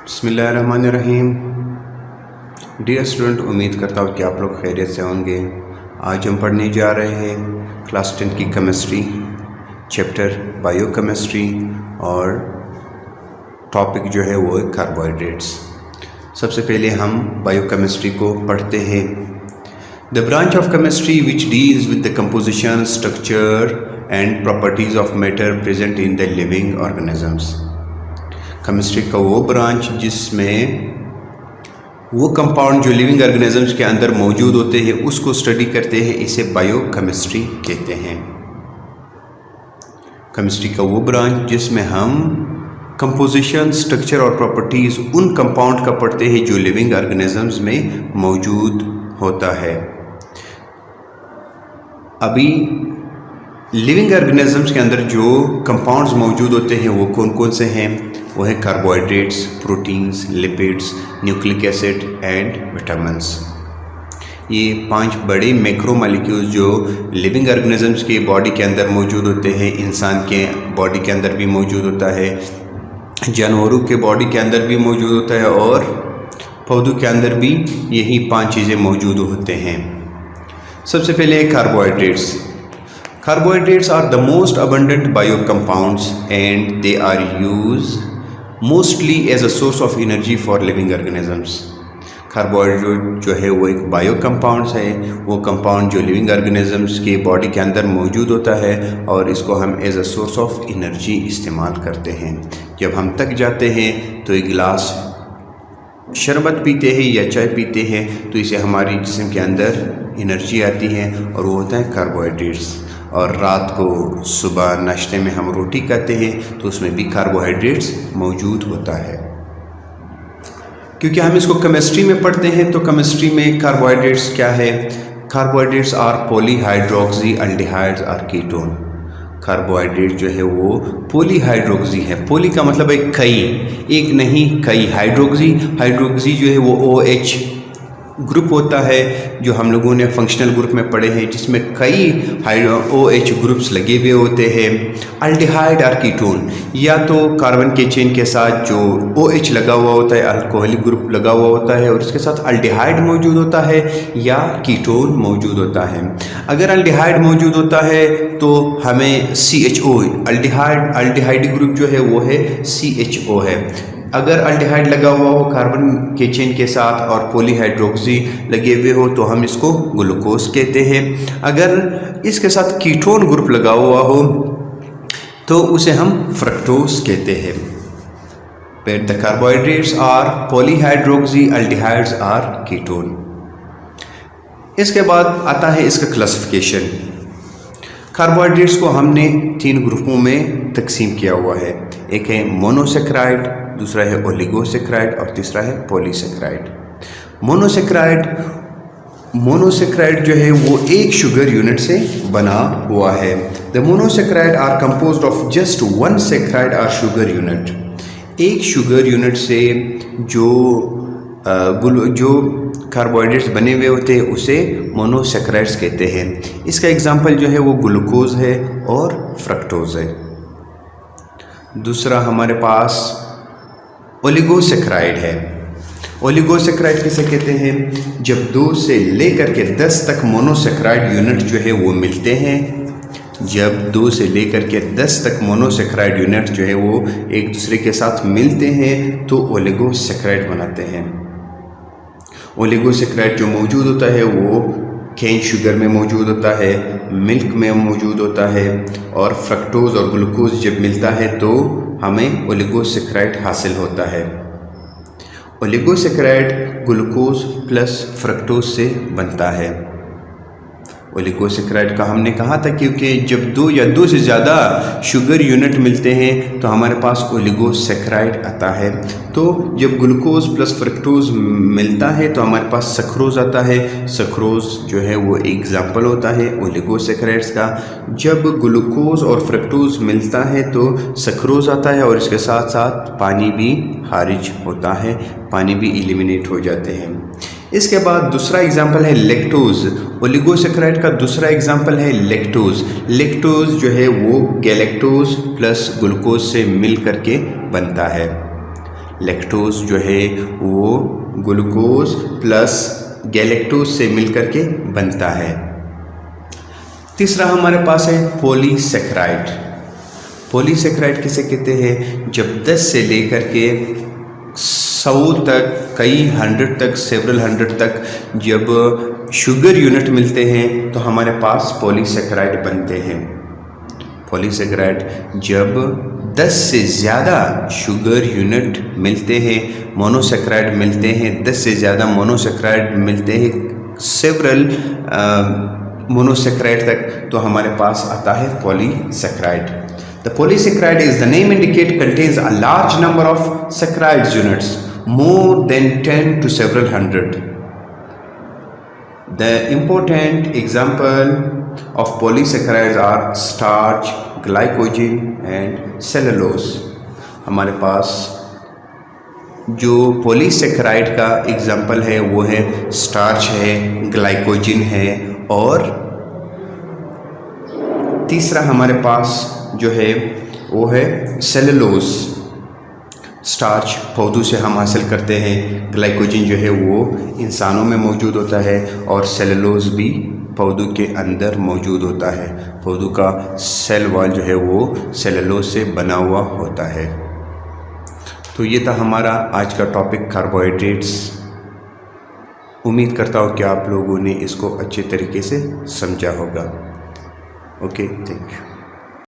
बिस्मिल्लाहिर्रहमानिर्रहीम। Dear student, उम्मीद करता हूँ कि आप लोग खैरियत से होंगे। आज हम पढ़ने जा रहे हैं क्लास 10 की केमिस्ट्री, चैप्टर बायोकेमिस्ट्री, और टॉपिक जो है वो है कार्बोहाइड्रेट्स। सबसे पहले हम बायोकेमिस्ट्री को पढ़ते हैं। The branch of chemistry which deals with the composition, structure and properties of matter present in the living organisms. Chemistry का वो ब्रांच जिसमें वो कंपाउंड जो लिविंग ऑर्गेनिजम्स के अंदर मौजूद होते हैं उसको स्टडी करते हैं, इसे बायोकेमिस्ट्री कहते हैं। केमिस्ट्री का वो ब्रांच जिसमें हम कंपोजिशन, स्ट्रक्चर और प्रॉपर्टीज़ उन कंपाउंड का पढ़ते हैं जो लिविंग ऑर्गेनिजम्स में मौजूद होता है। अभी लिविंग ऑर्गेनिजम्स के अंदर जो कंपाउंड्स मौजूद होते हैं वो कौन कौन से हैं? वो है carbohydrates, proteins, lipids, nucleic acid and vitamins. ये 5 बड़े मैक्रो मॉलिक्यूल्स जो लिविंग ऑर्गेनिजम्स के बॉडी के अंदर मौजूद होते हैं, इंसान के बॉडी के अंदर भी मौजूद होता है, जानवरों के बॉडी के अंदर भी मौजूद होता है, और पौधों के अंदर भी यही 5 चीज़ें मौजूद होते हैं। सबसे पहले है carbohydrates. Carbohydrates are the most abundant biocompounds and they are used mostly as a source of energy for living organisms. Carbohydrate जो है वो एक बायो कंपाउंड है, वो कंपाउंड जो लिविंग ऑर्गेनिजम्स के बॉडी के अंदर मौजूद होता है और इसको हम as a source of energy इस्तेमाल करते हैं। जब हम थक जाते हैं तो एक गिलास शरबत पीते हैं या चाय पीते हैं तो इसे हमारी जिस्म के अंदर एनर्जी आती है और वो होता है कार्बोहाइड्रेट्स। और रात को सुबह नाश्ते में हम रोटी खाते हैं तो उसमें भी कार्बोहाइड्रेट्स मौजूद होता है। क्योंकि हम इसको केमिस्ट्री में पढ़ते हैं तो केमिस्ट्री में कार्बोहाइड्रेट्स क्या है? Carbohydrates are polyhydroxy aldehydes or ketone. Carbohydrate जो है वो पॉलीहाइड्रोक्सी है। पॉली का मतलब है कई, एक नहीं कई। हाइड्रोक्सी जो है वो OH ग्रुप होता है जो हम लोगों ने फंक्शनल ग्रुप में पढ़े हैं, जिसमें कई OH ग्रुप्स लगे हुए होते हैं। अल्डिहाइड और कीटोन, या तो कार्बन के चेन के साथ जो OH लगा हुआ होता है, अल्कोहलिक ग्रुप लगा हुआ होता है और इसके साथ अल्डिहाइड मौजूद होता है, या कीटोन मौजूद होता है। अगर अल्डिहाइड मौजूद होता है तो हमें CHO, अल्डिहाइड ग्रुप जो है वो है CHO है। अगर अल्डिहाइड लगा हुआ हो कार्बन के चेन के साथ और पॉलीहाइड्रोक्सी लगे हुए हो तो हम इसको ग्लूकोज कहते हैं। अगर इसके साथ कीटोन ग्रुप लगा हुआ हो तो उसे हम फ्रक्टोज कहते हैं। फिर the carbohydrates are polyhydroxy, aldehydes or ketone. इसके बाद आता है इसका क्लासिफिकेशन। कार्बोहाइड्रेट्स को हमने 3 ग्रुपों में तकसीम किया हुआ है। एक है मोनोसेक्राइड, दूसरा है ओलिगोसेक्राइड और तीसरा है पॉलीसेक्राइड। मोनोसेक्राइड जो है वो एक शुगर यूनिट से बना हुआ है। The monosaccharide are composed of just 1 saccharide or sugar unit. एक शुगर यूनिट से जो कार्बोहाइड्रेट्स बने हुए होते हैं उसे मोनोसेक्राइड्स कहते हैं। इसका एग्जाम्पल जो है वो ग्लूकोज है और फ्रक्टोज है। दूसरा हमारे पास ओलिगोसेक्राइड है। ओलिगोसेक्राइड किसे कहते हैं? जब 2 से लेकर के 10 तक मोनोसेक्राइड यूनिट जो है वो मिलते हैं। जब 2 से लेकर के 10 तक मोनोसेक्राइड यूनिट जो है वो एक दूसरे के साथ मिलते हैं तो ओलिगोसेक्राइड बनाते हैं। ओलिगोसेक्राइड जो मौजूद होता है वो केन शुगर में मौजूद होता है, मिल्क में मौजूद होता है, और फ्रक्टोज और ग्लूकोज जब मिलता है तो हमें ओलिगोसेक्राइड हासिल होता है। ओलिगोसेक्राइड ग्लूकोज प्लस फ्रक्टोज से बनता है। ओलिगोसेक्राइड का हमने कहा था क्योंकि जब 2 या 2 से ज़्यादा शुगर यूनिट मिलते हैं तो हमारे पास ओलिगोसेक्राइड आता है। तो जब ग्लूकोज प्लस फ्रक्टोज मिलता है तो हमारे पास सक्रोज आता है। सक्रोज जो है वो एग्जाम्पल होता है ओलिगोसेक्राइड्स का। जब ग्लूकोज और फ्रक्टोज मिलता है तो सक्रोज आता है और इसके साथ साथ पानी भी खारिज होता है, पानी भी एलिमिनेट हो जाते हैं। इसके बाद दूसरा एग्जाम्पल है लैक्टोज। ओलिगोसेक्राइड का दूसरा एग्जाम्पल है लैक्टोज। लैक्टोज जो है वो गैलेक्टोज प्लस ग्लूकोज से मिल करके बनता है। लैक्टोज जो है वो ग्लूकोज प्लस गैलेक्टोज से मिलकर के बनता है। तीसरा हमारे पास है पॉलीसेकेराइड। पॉलीसेकेराइड किसे कहते हैं? जब 10 से लेकर के 100 तक, कई 100 तक, सेवरल 100 तक जब शुगर यूनिट मिलते हैं तो हमारे पास पॉलीसेकेराइड बनते हैं। पॉलीसेकेराइड जब 10 से ज़्यादा शुगर यूनिट मिलते हैं, मोनोसेकेराइड मिलते हैं, 10 से ज़्यादा मोनोसेकेराइड मिलते हैं, सेवरल मोनोसेकेराइड तक, तो हमारे पास आता है polysaccharide. The polysaccharide is the name indicate contains a large number of saccharide units more than 10 to several hundred. The important example of polysaccharides are starch, glycogen and cellulose. हमारे पास जो polysaccharide का example है वो है starch है, glycogen है और तीसरा हमारे पास जो है वो है सेलुलोज। स्टार्च पौधों से हम हासिल करते हैं, ग्लाइकोजिन जो है वो इंसानों में मौजूद होता है और सेलुलोज भी पौधों के अंदर मौजूद होता है। पौधों का सेल वॉल जो है वो सेलुलोज से बना हुआ होता है। तो ये था हमारा आज का टॉपिक कार्बोहाइड्रेट्स। उम्मीद करता हूँ कि आप लोगों ने इसको अच्छे तरीके से समझा होगा। Okay, thank you.